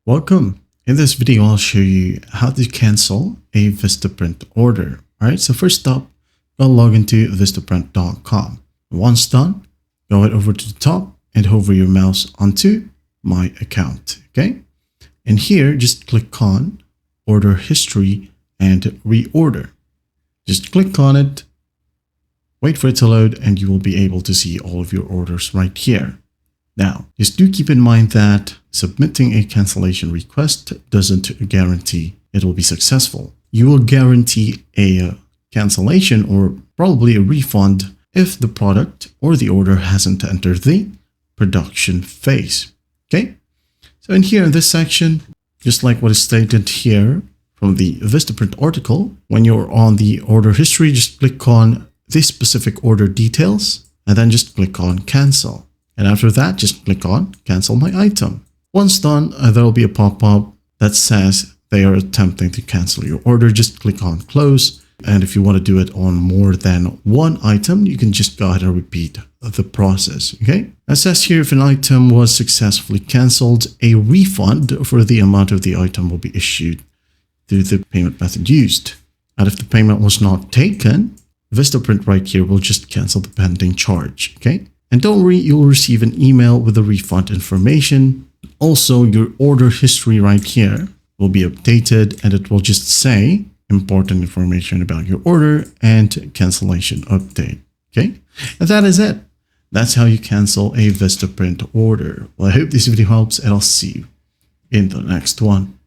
Welcome. In this video, I'll show you how to cancel a Vistaprint order. All right, so first up, go log into Vistaprint.com. Once done, go head over to the top and hover your mouse onto My Account, okay? And here, just click on Order History and Reorder. Just click on it, wait for it to load, and you will be able to see all of your orders right here. Now, just do keep in mind that submitting a cancellation request doesn't guarantee it will be successful. You will guarantee a cancellation or probably a refund if the product or the order hasn't entered the production phase. Okay? So in here in this section, just like what is stated here from the Vistaprint article, when you're on the order history, just click on this specific order details and then just click on cancel. And after that, just click on cancel my item. Once done, there will be a pop-up that says they are attempting to cancel your order. Just click on close. And if you want to do it on more than one item, you can just go ahead and repeat the process. Okay. It says here, if an item was successfully canceled, a refund for the amount of the item will be issued through the payment method used. And if the payment was not taken, Vistaprint right here will just cancel the pending charge. Okay. And don't worry, you'll receive an email with the refund information. Also, your order history right here will be updated and it will just say important information about your order and cancellation update. Okay, and that is it. That's how you cancel a Vistaprint order. Well, I hope this video helps and I'll see you in the next one.